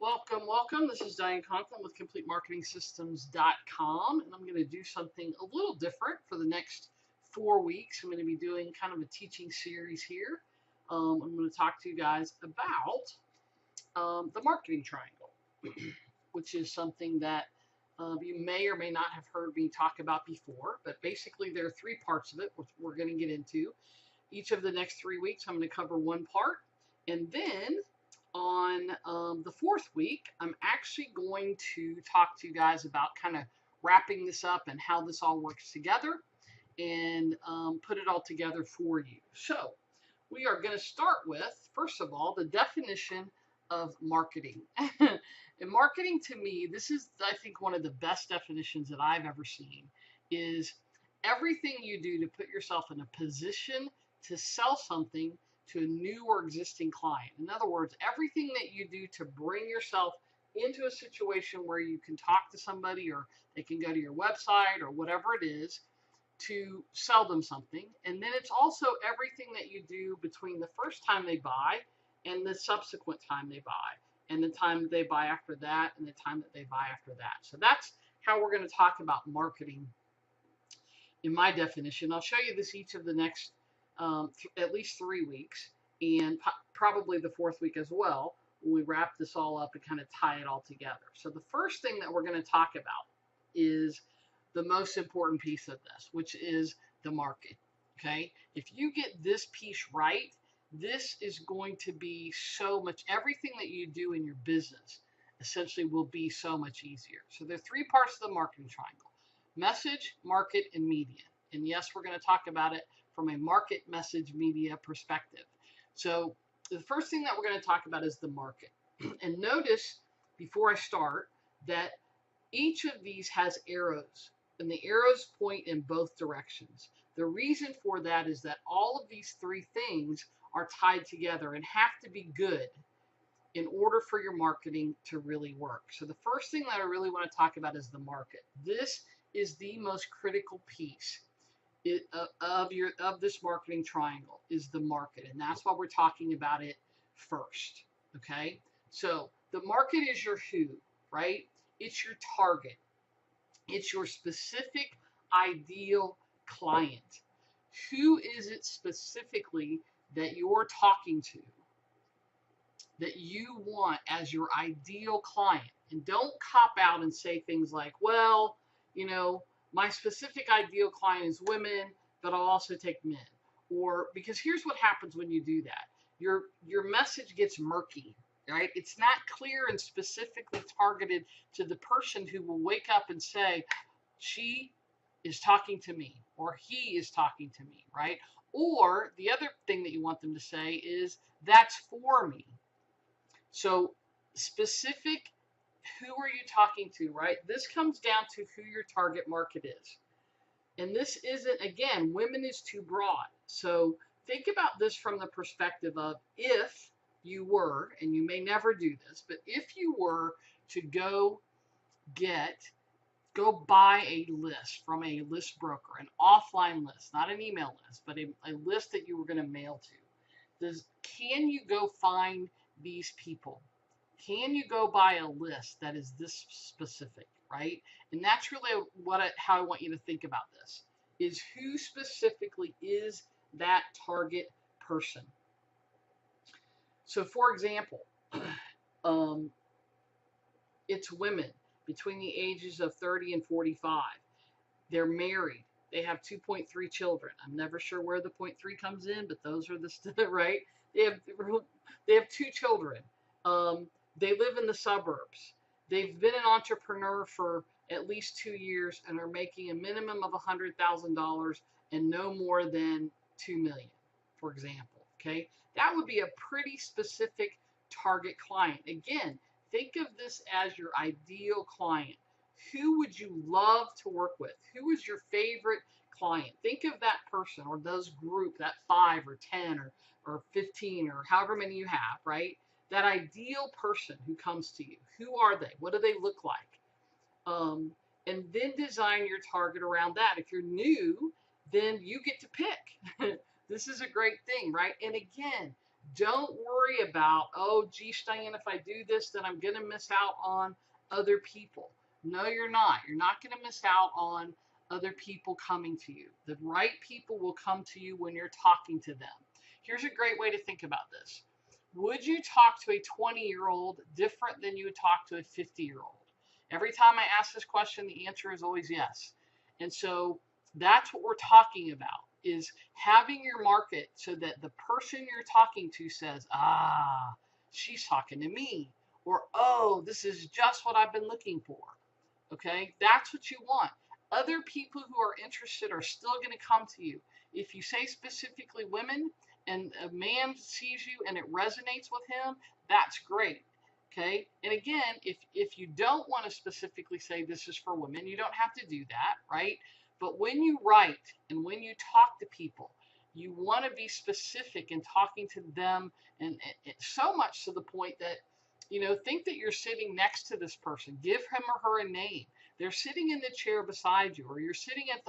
Welcome, welcome. This is Diane Conklin with CompleteMarketingSystems.com, and I'm going to do something a little different for the next 4 weeks. I'm going to be doing kind of a teaching series here. I'm going to talk to you guys about the marketing triangle, which is something that you may or may not have heard me talk about before. But basically, there are three parts of it, which we're going to get into. Each of the next 3 weeks, I'm going to cover one part, and then on the fourth week, I'm actually going to talk to you guys about kind of wrapping this up and how this all works together and put it all together for you. So we are going to start with, first of all, the definition of marketing. And marketing, to me, this is, I think, one of the best definitions that I've ever seen, is everything you do to put yourself in a position to sell something to a new or existing client. In other words, everything that you do to bring yourself into a situation where you can talk to somebody or they can go to your website or whatever it is to sell them something. And then it's also everything that you do between the first time they buy and the subsequent time they buy, and the time they buy after that, and the time that they buy after that. So that's how we're going to talk about marketing in my definition. I'll show you this each of the next at least 3 weeks, and probably the fourth week as well, when we wrap this all up and kind of tie it all together. So the first thing that we're going to talk about is the most important piece of this, which is the market. Okay, if you get this piece right, this is going to be so much, everything that you do in your business essentially will be so much easier. So there are three parts of the marketing triangle: message, market, and media. And yes, we're going to talk about it from a market, message, media perspective. So the first thing that we're going to talk about is the market. And notice, before I start, that each of these has arrows, and the arrows point in both directions. The reason for that is that all of these three things are tied together and have to be good in order for your marketing to really work. So the first thing that I really want to talk about is the market. This is the most critical piece of this marketing triangle, is the market, and that's why we're talking about it first. Okay, so the market is your who, right? It's your target. It's your specific ideal client. Who is it specifically that you're talking to, that you want as your ideal client? And don't cop out and say things like, well, you know, my specific ideal client is women, but I'll also take men. Or, because here's what happens when you do that. Your message gets murky, right? It's not clear and specifically targeted to the person who will wake up and say, she is talking to me, or he is talking to me, right? Or the other thing that you want them to say is, that's for me. So specific, who are you talking to, right? This comes down to who your target market is. And this isn't, again, women is too broad. So think about this from the perspective of, if you were, and you may never do this, but if you were to go buy a list from a list broker, an offline list, not an email list, but a list that you were going to mail to. Can you go find these people? Can you go buy a list that is this specific, right? And that's really how I want you to think about this, is who specifically is that target person. So for example, it's women between the ages of 30 and 45. They're married. They have 2.3 children. I'm never sure where the 0.3 comes in, but those are the right. They have 2 children. They live in the suburbs. They've been an entrepreneur for at least 2 years and are making a minimum of $100,000 and no more than $2 million, for example. Okay, that would be a pretty specific target client. Again, think of this as your ideal client. Who would you love to work with? Who is your favorite client? Think of that person or those group, that 5 or 10 or 15 or however many you have, right? That ideal person who comes to you. Who are they? What do they look like? And then design your target around that. If you're new, then you get to pick. This is a great thing, right? And again, Don't worry about, oh, geez, Diane, if I do this, then I'm going to miss out on other people. No, you're not. You're not going to miss out on other people coming to you. The right people will come to you when you're talking to them. Here's a great way to think about this. Would you talk to a 20-year-old different than you would talk to a 50-year-old? Every time I ask this question, the answer is always yes. And so that's what we're talking about, is having your market so that the person you're talking to says, ah, she's talking to me, or oh, this is just what I've been looking for. Okay, that's what you want. Other people who are interested are still going to come to you. If you say specifically women and a man sees you and it resonates with him, that's great. Okay, and again, if you don't want to specifically say this is for women, you don't have to do that, right? But when you write and when you talk to people, you want to be specific in talking to them, and so much to the point that, think that you're sitting next to this person. Give him or her a name. They're sitting in the chair beside you, or you're sitting at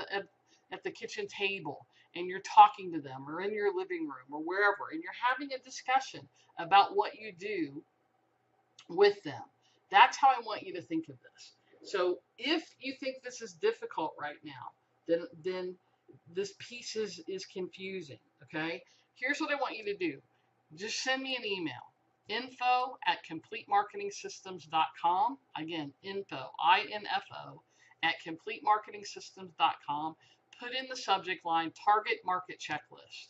the kitchen table and you're talking to them, or in your living room or wherever, and you're having a discussion about what you do with them. That's how I want you to think of this. So if you think this is difficult right now, then this piece is confusing, okay? Here's what I want you to do. Just send me an email, info@completemarketingsystems.com. Again, info, I-N-F-O, at completemarketingsystems.com. Put in the subject line, target market checklist.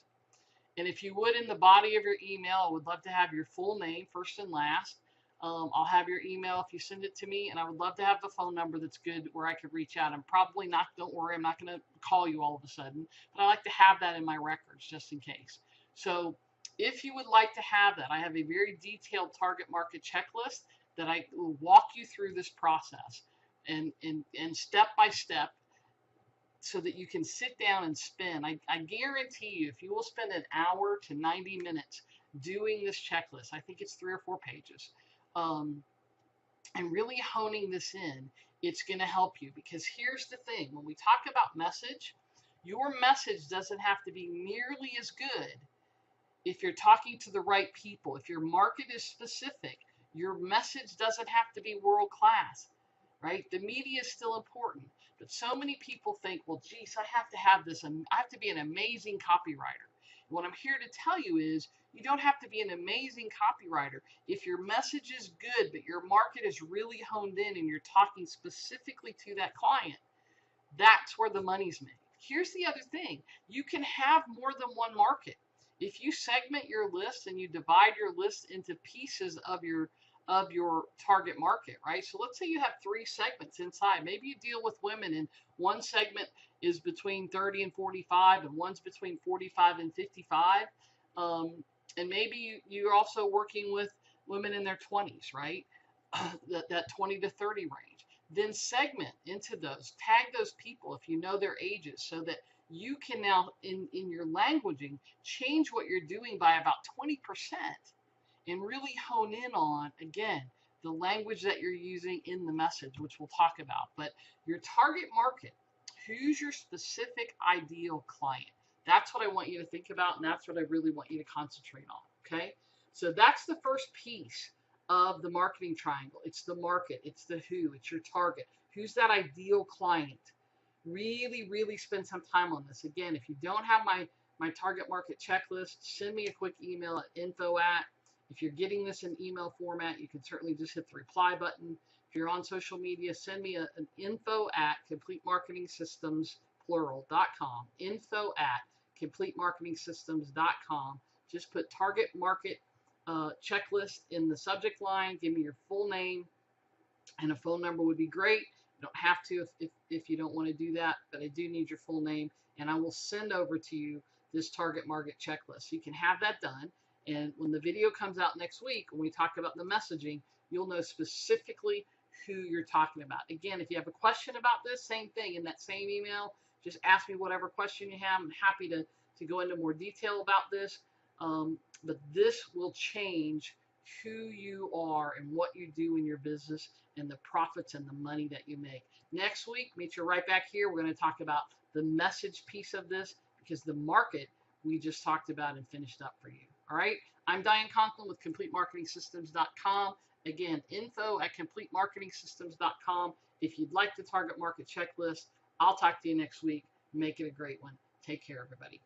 And if you would, in the body of your email, I would love to have your full name, first and last. I'll have your email if you send it to me, and I would love to have the phone number that's good where I could reach out. I'm probably not, don't worry, I'm not going to call you all of a sudden, but I like to have that in my records just in case. So if you would like to have that, I have a very detailed target market checklist that I will walk you through this process and step by step, so that you can sit down and spend. I guarantee you, if you will spend an hour to 90 minutes doing this checklist, I think it's 3 or 4 pages, and really honing this in, it's going to help you. Because here's the thing, when we talk about message, your message doesn't have to be nearly as good if you're talking to the right people. If your market is specific, your message doesn't have to be world class, right? The media is still important, but so many people think, well, geez, I have to have this, and I have to be an amazing copywriter. And what I'm here to tell you is, you don't have to be an amazing copywriter. If your message is good, but your market is really honed in and you're talking specifically to that client, that's where the money's made. Here's the other thing. You can have more than one market. If you segment your list and you divide your list into pieces of your target market, right? So let's say you have 3 segments inside. Maybe you deal with women, and one segment is between 30 and 45, and one's between 45 and 55. And maybe you're also working with women in their 20s, right? that 20 to 30 range. Then segment into those, tag those people if you know their ages, so that you can now, in your languaging, change what you're doing by about 20%, and really hone in on, again, the language that you're using in the message, which we'll talk about. But your target market, who's your specific ideal client? That's what I want you to think about, and that's what I really want you to concentrate on, okay? So that's the first piece of the marketing triangle. It's the market, it's the who, it's your target. Who's that ideal client? Really, really spend some time on this. Again, if you don't have my target market checklist, send me a quick email at info@. If you're getting this in email format, you can certainly just hit the reply button. If you're on social media, send me an info@completemarketingsystems.com. info@completemarketingsystems.com. Just put target market checklist in the subject line. Give me your full name, and a phone number would be great. You don't have to if you don't want to do that, but I do need your full name, and I will send over to you this target market checklist. So you can have that done. And when the video comes out next week, when we talk about the messaging, you'll know specifically who you're talking about. Again, if you have a question about this, same thing, in that same email, just ask me whatever question you have. I'm happy to go into more detail about this. But this will change who you are and what you do in your business, and the profits and the money that you make. Next week, meet you right back here. We're going to talk about the message piece of this, because the market we just talked about and finished up for you. All right. I'm Diane Conklin with CompleteMarketingSystems.com. Again, info@CompleteMarketingSystems.com. If you'd like the target market checklist, I'll talk to you next week. Make it a great one. Take care, everybody.